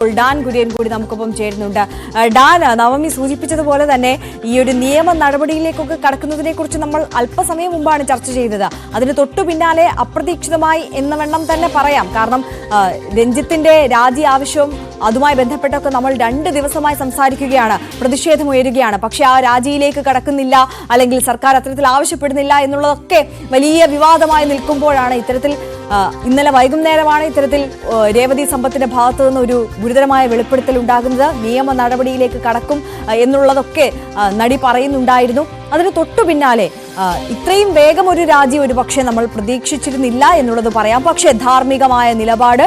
Dan Kurian കൂടി നമുക്കൊപ്പം ചേരുന്നുണ്ട്. ഡാൻ, നവമി സൂചിപ്പിച്ചതുപോലെ തന്നെ ഈ ഒരു നിയമ നടപടിയിലേക്കൊക്കെ കടക്കുന്നതിനെ കുറിച്ച് നമ്മൾ അല്പസമയം മുമ്പാണ് ചർച്ച ചെയ്തത്. അതിന് തൊട്ടു പിന്നാലെ അപ്രതീക്ഷിതമായി എന്നവണ്ണം തന്നെ പറയാം. കാരണം രഞ്ജിത്തിന്റെ രാജി ആവശ്യവും അതുമായി ബന്ധപ്പെട്ടൊക്കെ നമ്മൾ 2 ദിവസമായി സംസാരിക്കുകയാണ്, പ്രതിഷേധമുയരുകയാണ്. പക്ഷെ ആ രാജിയിലേക്ക് കടക്കുന്നില്ല, അല്ലെങ്കിൽ സർക്കാർ അത്തരത്തിൽ ആവശ്യപ്പെടുന്നില്ല എന്നുള്ളതൊക്കെ വലിയ വിവാദമായി നിൽക്കുമ്പോഴാണ് ഇന്നലെ വൈകുന്നേരമാണ് ഇത്തരത്തിൽ രേവതി സമ്പത്തിന്റെ ഭാഗത്തു നിന്ന് ഒരു ഗുരുതരമായ വെളിപ്പെടുത്തൽ ഉണ്ടാകുന്നത്. നിയമ നടപടിയിലേക്ക് കടക്കും എന്നുള്ളതൊക്കെ നടി പറയുന്നുണ്ടായിരുന്നു. അതിന് തൊട്ടു പിന്നാലെ ഇത്രയും വേഗം ഒരു രാജി ഒരു പക്ഷേ നമ്മൾ പ്രതീക്ഷിച്ചിരുന്നില്ല എന്നുള്ളത് പറയാം. പക്ഷേ ധാർമ്മികമായ നിലപാട്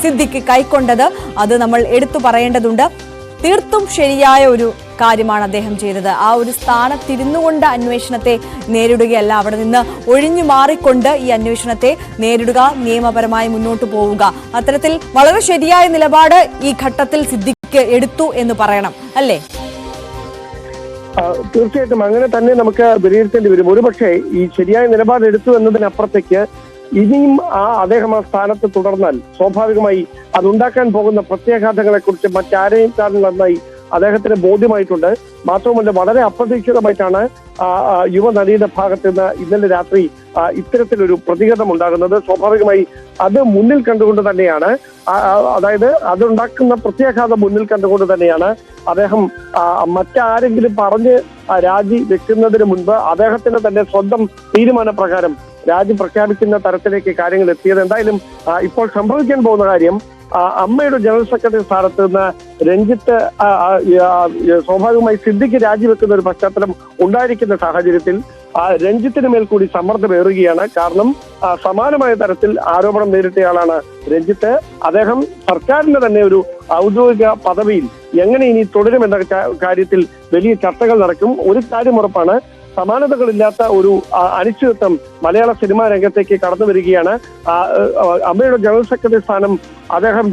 സിദ്ദിഖ് കൈക്കൊണ്ടത് അത് നമ്മൾ എടുത്തു പറയേണ്ടതുണ്ട്. തീർത്തും ശരിയായ ഒരു കാര്യമാണ് അദ്ദേഹം ചെയ്തത്. ആ ഒരു സ്ഥാനത്തിരുന്നുകൊണ്ട് അന്വേഷണത്തെ നേരിടുകയല്ല, അവിടെ നിന്ന് ഒഴിഞ്ഞു മാറിക്കൊണ്ട് ഈ അന്വേഷണത്തെ നേരിടുക, നിയമപരമായി മുന്നോട്ട് പോവുക. അത്തരത്തിൽ വളരെ ശരിയായ നിലപാട് ഈ ഘട്ടത്തിൽ സിദ്ദിഖ് എടുത്തു എന്ന് പറയണം, അല്ലേ? തീർച്ചയായിട്ടും അങ്ങനെ തന്നെ നമുക്ക് വിലയിരുത്തേണ്ടി വരും. ഒരുപക്ഷെ ഈ ശരിയായ നിലപാട് എടുത്തു എന്നതിനപ്പുറത്തേക്ക് ഇനിയും അദ്ദേഹം ആ സ്ഥാനത്ത് തുടർന്നാൽ സ്വാഭാവികമായി അതുണ്ടാക്കാൻ പോകുന്ന പ്രത്യാഘാതങ്ങളെ കുറിച്ച് മറ്റാരെയും നന്നായി അദ്ദേഹത്തിന് ബോധ്യമായിട്ടുണ്ട്. മാത്രവുമല്ല, വളരെ അപ്രതീക്ഷിതമായിട്ടാണ് യുവനടിയുടെ ഭാഗത്ത് നിന്ന് ഇന്നലെ രാത്രി ഇത്തരത്തിലൊരു പ്രതികരണം ഉണ്ടാകുന്നത്. സ്വാഭാവികമായി അത് മുന്നിൽ കണ്ടുകൊണ്ട് തന്നെയാണ്, അതായത് അതുണ്ടാക്കുന്ന പ്രത്യാഘാതം മുന്നിൽ കണ്ടുകൊണ്ട് തന്നെയാണ് അദ്ദേഹം മറ്റാരെങ്കിലും പറഞ്ഞ് രാജി വെക്കുന്നതിന് മുൻപ് അദ്ദേഹത്തിന് തന്നെ സ്വന്തം തീരുമാനപ്രകാരം രാജി പ്രഖ്യാപിക്കുന്ന തരത്തിലേക്ക് കാര്യങ്ങൾ എത്തിയത്. എന്തായാലും ഇപ്പോൾ സംഭവിക്കാൻ പോകുന്ന കാര്യം, അമ്മയുടെ ജനറൽ സെക്രട്ടറി സ്ഥാനത്ത് നിന്ന് രഞ്ജിത്ത് സ്വാഭാവികമായി സിദ്ദിഖ് രാജിവെക്കുന്ന ഒരു പശ്ചാത്തലം ഉണ്ടായിരിക്കുന്ന സാഹചര്യത്തിൽ രഞ്ജിത്തിന് മേൽ കൂടി സമ്മർദ്ദമേറുകയാണ്. കാരണം സമാനമായ തരത്തിൽ ആരോപണം നേരിട്ടയാളാണ് രഞ്ജിത്ത്. അദ്ദേഹം സർക്കാരിന്റെ തന്നെ ഒരു ഔദ്യോഗിക പദവിയിൽ എങ്ങനെ ഇനി തുടരുമെന്ന കാര്യത്തിൽ വലിയ ചർച്ചകൾ നടക്കും. ഒരു കാര്യം ഉറപ്പാണ്, സമാനതകളില്ലാത്ത ഒരു അനിശ്ചിതത്വം മലയാള സിനിമാ രംഗത്തേക്ക് കടന്നു വരികയാണ്. അമ്മയുടെ ജനറൽ സെക്രട്ടറി സ്ഥാനം അദ്ദേഹം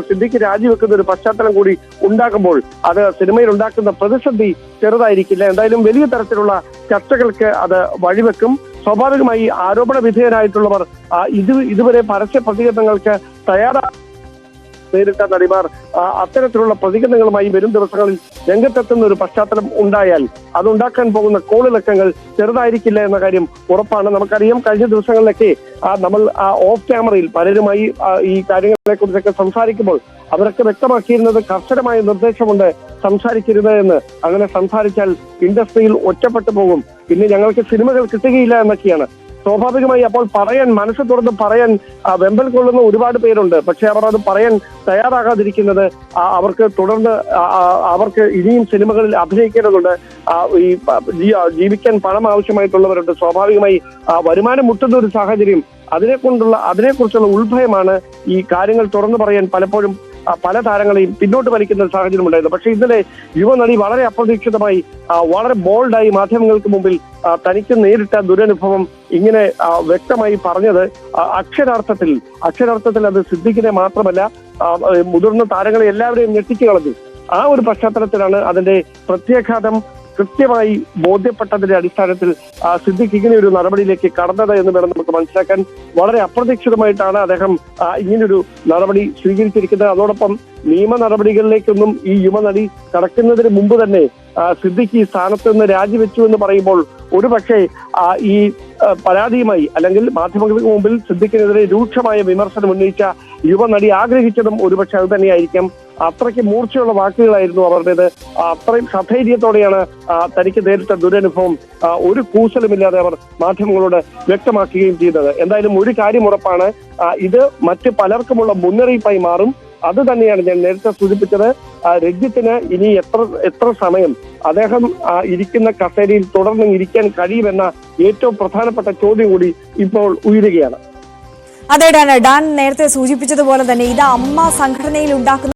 സിദ്ദിഖ് രാജിവെക്കുന്ന ഒരു പശ്ചാത്തലം കൂടി ഉണ്ടാകുമ്പോൾ അത് സിനിമയിൽ ഉണ്ടാക്കുന്ന പ്രതിസന്ധി ചെറുതായിരിക്കില്ല. എന്തായാലും വലിയ തരത്തിലുള്ള ചർച്ചകൾക്ക് അത് വഴിവെക്കും. സ്വാഭാവികമായി ആരോപണ വിധേയരായിട്ടുള്ളവർ ഇതുവരെ പരസ്യ പ്രതികരണങ്ങൾക്ക് നേരിട്ട നടിമാർ അത്തരത്തിലുള്ള പ്രതികരണങ്ങളുമായി വരും ദിവസങ്ങളിൽ രംഗത്തെത്തുന്ന ഒരു പശ്ചാത്തലം ഉണ്ടായാൽ അതുണ്ടാക്കാൻ പോകുന്ന കോളിളക്കങ്ങൾ ചെറുതായിരിക്കില്ല എന്ന കാര്യം ഉറപ്പാണ്. നമുക്കറിയാം, കഴിഞ്ഞ ദിവസങ്ങളിലൊക്കെ നമ്മൾ ഓഫ് ക്യാമറയിൽ പലരുമായി ഈ കാര്യങ്ങളെ കുറിച്ചൊക്കെ സംസാരിക്കുമ്പോൾ അവരൊക്കെ വ്യക്തമാക്കിയിരുന്നത് കർശനമായ നിർദ്ദേശമുണ്ട് സംസാരിക്കരുത് എന്ന്. അങ്ങനെ സംസാരിച്ചാൽ ഇൻഡസ്ട്രിയിൽ ഒറ്റപ്പെട്ടു പോകും, പിന്നെ ഞങ്ങൾക്ക് സിനിമകൾ കിട്ടുകയില്ല എന്നൊക്കെയാണ്. സ്വാഭാവികമായി അപ്പോൾ മനസ്സ് തുറന്ന് പറയാൻ വെമ്പൽ കൊള്ളുന്ന ഒരുപാട് പേരുണ്ട്. പക്ഷെ അവർ അത് പറയാൻ തയ്യാറാകാതിരിക്കുന്നത് അവർക്ക് തുടർന്ന് അവർക്ക് ഇനിയും സിനിമകളിൽ അഭിനയിക്കേണ്ടതുണ്ട്. ഈ ജീവിക്കാൻ പണം ആവശ്യമായിട്ടുള്ളവരുണ്ട്. സ്വാഭാവികമായി വരുമാനം മുട്ടുന്ന ഒരു സാഹചര്യം, അതിനെക്കുറിച്ചുള്ള ഉൾഭയമാണ് ഈ കാര്യങ്ങൾ തുറന്നു പറയാൻ പലപ്പോഴും പല താരങ്ങളെയും പിന്നോട്ട് വലിക്കുന്ന സാഹചര്യം ഉണ്ടായിരുന്നു. പക്ഷെ ഇന്നലെ യുവനടി വളരെ അപ്രതീക്ഷിതമായി വളരെ ബോൾഡായി മാധ്യമങ്ങൾക്ക് മുമ്പിൽ തനിക്ക് നേരിട്ട ദുരനുഭവം ഇങ്ങനെ വ്യക്തമായി പറഞ്ഞത് അക്ഷരാർത്ഥത്തിൽ അത് സിദ്ദിഖിനെ മാത്രമല്ല മുതിർന്ന താരങ്ങളെ എല്ലാവരെയും ഞെട്ടിച്ചു കളഞ്ഞു. ആ ഒരു പശ്ചാത്തലത്തിലാണ് അതിന്റെ പ്രത്യാഘാതം കൃത്യമായി ബോധ്യപ്പെട്ടതിന്റെ അടിസ്ഥാനത്തിൽ സിദ്ദിഖ് ഇങ്ങനെ ഒരു നടപടിയിലേക്ക് കടന്നത് എന്ന് വേണം നമുക്ക് മനസ്സിലാക്കാൻ. വളരെ അപ്രതീക്ഷിതമായിട്ടാണ് അദ്ദേഹം ഇങ്ങനൊരു നടപടി സ്വീകരിച്ചിരിക്കുന്നത്. അതോടൊപ്പം നിയമ നടപടികളിലേക്കൊന്നും ഈ യുവനടി കടക്കുന്നതിന് മുമ്പ് തന്നെ സിദ്ദിഖ് ഈ സ്ഥാനത്ത് നിന്ന് രാജിവെച്ചു എന്ന് പറയുമ്പോൾ ഒരുപക്ഷെ ഈ പരാതിയുമായി അല്ലെങ്കിൽ മാധ്യമങ്ങൾക്ക് മുമ്പിൽ സിദ്ദിഖിനെതിരെ രൂക്ഷമായ വിമർശനം ഉന്നയിച്ച യുവനടി ആഗ്രഹിച്ചതും ഒരുപക്ഷെ അത് തന്നെയായിരിക്കാം. അത്രയ്ക്ക് മൂർച്ചയുള്ള വാക്കുകളായിരുന്നു അവരുടേത്. അത്രയും സധൈര്യത്തോടെയാണ് തനിക്ക് നേരിട്ട ദുരനുഭവം ഒരു കൂസലുമില്ലാതെ അവർ മാധ്യമങ്ങളോട് വ്യക്തമാക്കുകയും ചെയ്തത്. എന്തായാലും ഒരു കാര്യം ഉറപ്പാണ്, ഇത് മറ്റ് പലർക്കുമുള്ള മുന്നറിയിപ്പായി മാറും. അത് തന്നെയാണ് ഞാൻ നേരത്തെ സൂചിപ്പിച്ചത്. രഞ്ജിത്തിന് ഇനി എത്ര സമയം അദ്ദേഹം ഇരിക്കുന്ന കസേരയിൽ തുടർന്ന് ഇരിക്കാൻ കഴിയുമെന്ന ഏറ്റവും പ്രധാനപ്പെട്ട ചോദ്യം കൂടി ഇപ്പോൾ ഉയരുകയാണ്. അതെ ഡാൻ നേരത്തെ സൂചിപ്പിച്ചതുപോലെ തന്നെ ഇത് അമ്മ സംഘടനയിൽ ഉണ്ടാക്കുന്ന